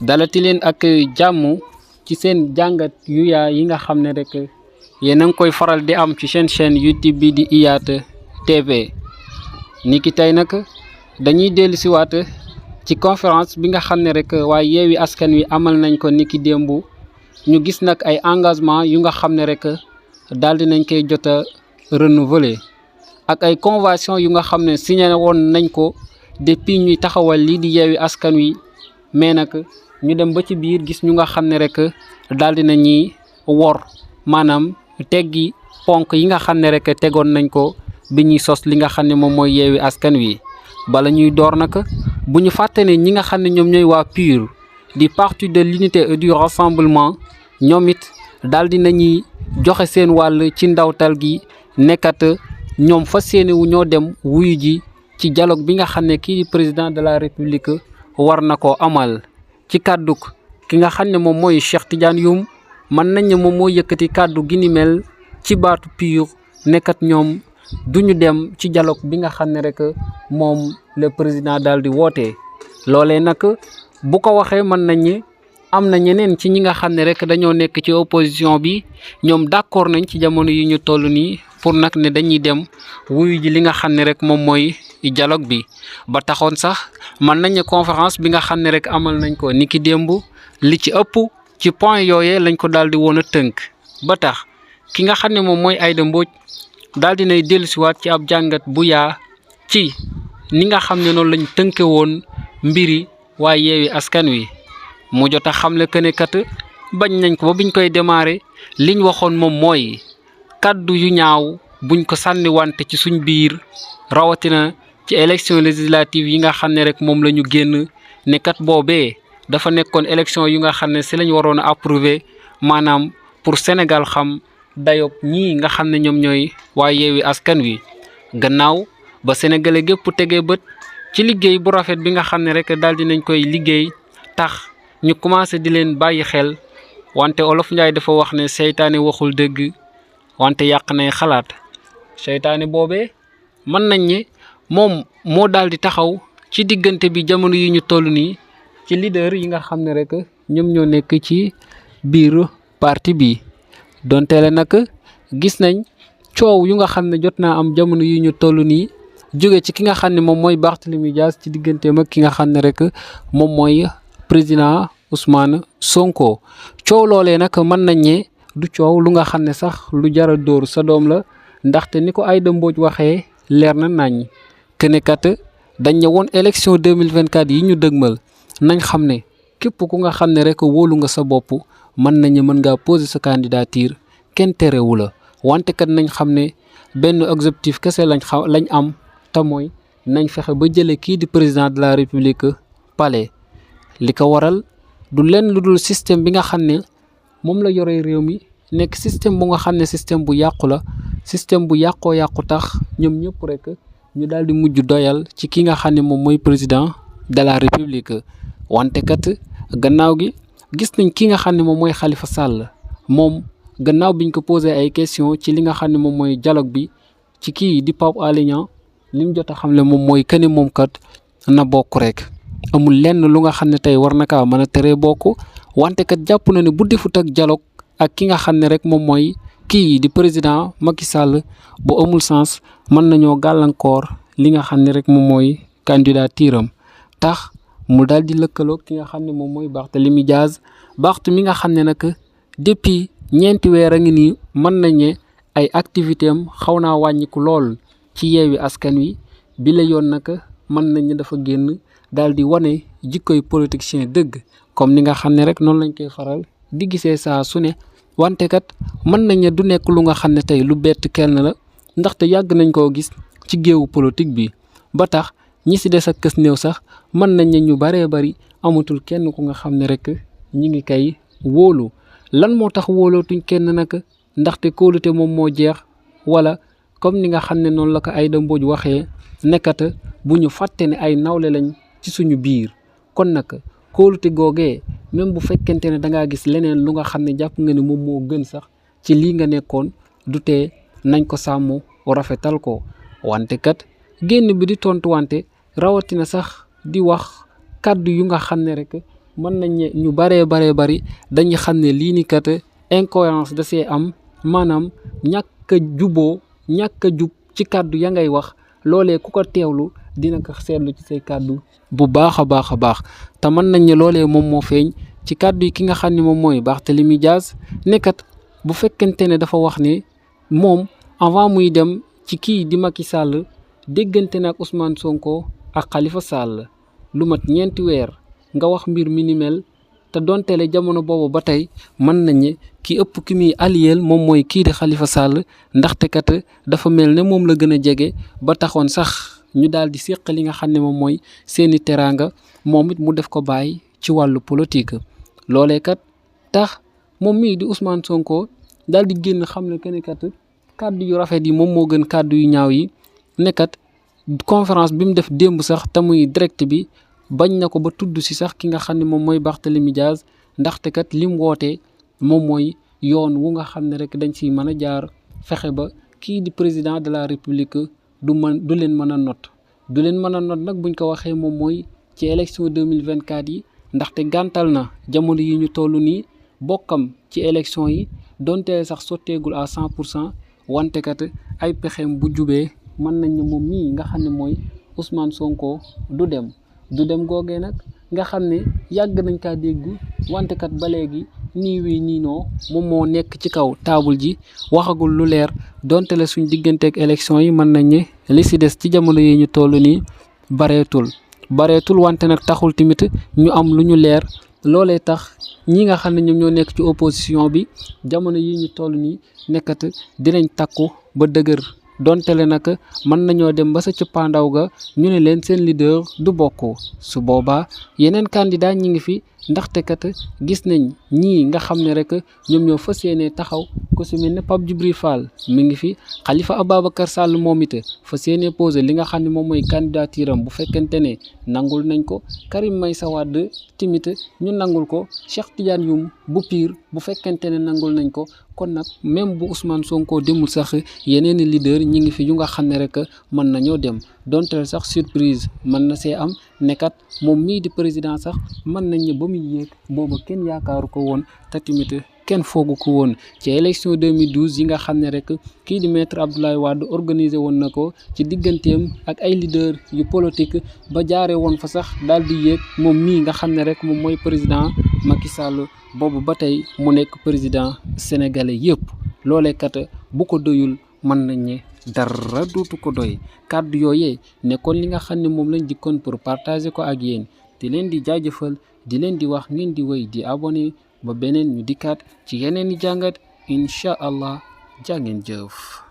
dalati leen ak jàmm ci seen jàngat yu yaa yi nga xam ne rek yéen a ngi koy faral di am ci seen chaîne YouTube bi di IYAT TV niki tey nag dañuy dellu siwaat ci conférence bi nga xam ne rek waaye Yewwi Askan Wi amal nañ ko niki démb ñu gis nag ay engagement yu nga xam ne rek daal di nañ koy jot a renouveler ak ay convention yu nga xam ne signé woon nañ ko depuis ñuy taxawal lii di Yewwi Askan Wi mais nag ñu dem ba ci biir gis ñu nga xam ne rek daal di nañuy wor maanaam teggi ponk yi nga xam ne rek tegoon nañ ko bi ñuy sos li nga xam ne moom mooy Yewwi Askan Wi. bala ñuy door nag bu ñu fàtte ne ñi nga xam ne ñoom ñooy waa PUR di parti de l'unité et du rassemblement ñoom it daal di nañuy joxe seen wàll ci ndawtal gi nekkat ñoom fas yéene wu ñoo dem wuyu ji ci dialogue bi nga xam ne kii di président de la république war na koo amal. ci kàdduk ki nga xam ne moom mooy Cheikh Tidiane Youm mën nañ ne moom moo yëkkati kàddu gi ni mel ci baatu PUR nekkat ñoom duñu dem ci dialogue bi nga xam ne rek moom le président daal di woote. loolee nag bu ko waxee mën nañ ne am na ñeneen ci ñi nga xam ne rek dañoo nekk ci opposition bi ñoom d'accord nañ ci jamono yi ñu toll nii pour nag ne dañuy dem wuyu ji li nga xam ne rek moom mooy dialogue bi. ba taxoon sax mën nañ ne conférence bi nga xam ne rek amal nañ ko niki démb li ci ëpp ci point yooyee lañ ko daal di woon a tënk. ba tax ki nga xam ne moom mooy Aïda Mbodj daal di nay dellusiwaat ci ab jàngat bu yaa ci ni nga xam ne noonu lañ tënke woon mbiri waa Yewwi Askan Wi. mu jot a xamle que ne kat bañ nañ ko ba biñ koy démarrer liñ waxoon moom mooy kaddu yu ñaaw buñ ko sànni wante ci suñ biir rawatina ci élection législative yi nga xam ne rek moom la ñu génn ne kat boobee dafa nekkoon élection yu nga xam ne si lañ waroon a approuver maanaam pour Sénégal xam dayob ñii nga xam ne ñoom ñooy waa Yewwi Askan Wi. gannaaw ba sénégalais gépp tegee bët ci liggéey bu rafet bi nga xam ne rek daal dinañ koy liggéey tax ñu commencé di leen bàyyi xel wante Olof Njaay dafa wax ne seytaane waxul dëgg wante yàq nay xalaat. seytaane boobee mën nañ ne moom moo daal di taxaw ci diggante bi jamono yi ñu toll nii ci leader yi nga xam ne rek ñoom ñoo nekk ci biir parti bi. donte le nag gis nañ coow yu nga xam ne jot naa am jamono yi ñu toll nii jóge ci ki nga xam ne moom mooy Barthélémy Dias ci digganteem ak ki nga xam ne rek moom mooy président Ousmane Sonko. coow loolee nag mën nañ ne du coow lu nga xam ne sax lu jara dóor sa doom la ndaxte ni ko Aïda Mbodj waxee leer na nañ kene kat dañ ne woon élection 2024 yi ñu dëgmal nañ xam ne képp ku nga xam ne rek wóolu nga sa bopp mën nañu mën ngaa poser sa candidature kenn terewu la wante kat nañ xam ne benn objectif kese lañ am te mooy nañ fexe ba jële kii di président de la république palais. li ko waral du leen lu dul système bi nga xam ne moom la yore réew mi nekk système bu nga xam ne système bu yàqu la système bu yàqoo yàqu tax ñoom ñëpp rek ñu daal di mujj doyal ci ki nga xam ne moom mooy président de la république. wante kat gannaaw gi gis nañ ki nga xam ne moom mooy Khalifa Sall moom gannaaw biñ ko posé ay question ci li nga xam ne moom mooy dialogue bi ci kii di Pape Alé Niang li mu jot a xam ne moom mooy que ne moom kat na bokk rek amul lenn lu nga xam ne tey war na kaa mën a teree bokk wante kat jàpp na ne bu defut ak dialogue ak ki nga xam ne rek moom mooy kii di président Macky Sall bu amul sens mën nañoo gàllankoor li nga xam ne rek moom mooy candidature am tax mu daal di lëkkaloo ki nga xam ne moom mooy Barthélémy Dias mi nga xam ne nag depuis ñeenti weer a ngi nii mën nañ ne ay activité am xaw naa wàññiku lool ci Yewwi Askan Wi bi la yoon nag mën nañ ne dafa génn daal di wane jikkoy politicien dëgg comme ni nga xam ne rek noonu lañ koy faral di gisee saa su ne wante kat mën nañ ne du nekk lu nga xam ne tey lu bett kenn la ndaxte yàgg nañ koo gis ci géewu politique bi ba tax ñi si des ak kës néew sax mën nañ ne ñu baree bari amatul kenn ku nga xam ne rek ñi ngi kay wóolu. lan moo tax wóolootuñ kenn nag ndaxte kóolute moom moo jeex wala comme ni nga xam ne noonu la ko Aïda Mbodj waxee nekkata bu ñu fàtte ne ay nawle lañ ci suñu biir. kon nag kóolute googee même bu fekkente ne da ngaa gis leneen lu nga xam ne jàpp nga ne moom moo gën sax ci lii nga nekkoon du tee nañ ko sàmm rafetal ko wante kat génn bi di tontu wante rawatina sax di wax kàddu yu nga xam ne rek mën nañ ne ñu baree bari dañuy xam ne lii ni kat incohérence da see am, maanaam ñàkk a juboo ñàkk a jub ci kàddu ya ngay wax. loolee ku ko teewlu dina ko seetlu ci say kàddu bu baax a baax te mën nañ ne loolee moom moo feeñ ci kàddu yi ki nga xam ne moom mooy Barthélémy Dias nekkat bu fekkente ne dafa wax ne moom avant muy dem ci kii di Macky Sall déggante na ak Ousmane Sonko ak Khalifa Sall lu mat 4 weer nga wax mbir mi ni mel te donteele jamono boobu ba tey mën nañ ne ki ëpp ki muy allieel moom mooy kii di Khalifa Sall ndaxte kat dafa mel ne moom la gën a jege ba taxoon sax ñu daal di séq li nga xam ne moom mooy seeni teraanga moom it mu def ko bàyyi ci wàllu politique. loolee kat tax moom mii di Ousmane Sonko daal di génn xam ne que ne kat kàddu yu rafet yi moom moo gën kàddu yu ñaaw yi nekkat conférence bi mu def démb sax te muy direct bi bañ na ko ba tudd si sax ki nga xam ne moom mooy Barthélémy Dias ndaxte kat lim wootee moom mooy yoon wu nga xam ne rek dañ siy mën a jaar fexe ba kii di président de la république du leen mën a not nag buñ ko waxee moom mooy ci élection 2024 yi ndaxte gàntal na jamono yi ñu toll nii bokkam ci élection yi donte sax sotteegul à 100% wante kat ay pexeem bu jubee mën nañ ne moom mii nga xam ne mooy Ousmane Sonko du dem googee nag nga xam ne yàgg nañ kaa dégg wante kat ba léegi nii wii nii noo moom moo nekk ci kaw taabul ji waxagul lu leer donte la suñ digganteeg élection yi mën nañ ne li si des ci jamono yi ñu toll nii bareetul wante nag taxul tamit ñu am lu ñu leer. loolee tax ñi nga xam ne ñoom ñoo nekk ci opposition bi jamono yi ñu toll nii nekkat dinañ takku ba dëgër donte le nag mën nañoo dem ba sa cëppaandaw ga ñu ne leen seen leader du bokk su boobaa yeneen candidat ñi ngi fi ndaxte kat gis nañ ñii nga xam ne rek ñoom ñoo fas yéenee taxaw ku si mel ne Pape Djibril Fall mi ngi fi Khalifa Ababacar Sall moom it fas yéenee posé li nga xam ne moom mooy candidature am bu fekkente ne nangul nañ ko Karim Meïssa Wade timit ñu nangul ko Cheikh Tidiane Youm bu Pire bu fekkente ne nangul nañ ko kon nag même bu Ousmane Sonko demul sax yeneen i leader ñi ngi fi yu nga xam ne rek mën nañoo dem donte sax surprise mën na see am nekkat moom mii di président sax mën nañ ne ba muy yéeg booba kenn yaakaaru ko woon te tamit kenn foogu ko woon ci élection 2012 yi nga xam ne rek kii di maître Abdoulaye Wade organisé woon na ko ci digganteem ak ay leader yu politique ba jaare woon fa sax daal di yéeg moom mii nga xam ne rek moom mooy président Macky Sall boobu ba tey mu nekk président sénégalais yëpp loolee kat bu ko doyul mën nañ ne dara dootu ko doy kàddu yooyee nekkoon li nga xam ne moom lañ dikkoon pour partager ko ak yéen di leen di jaajëfal di leen di wax ngeen di wéy di abonné ba beneen ñu dikkaat ci yeneen i jàngat incha allah jaa ngeen jëf.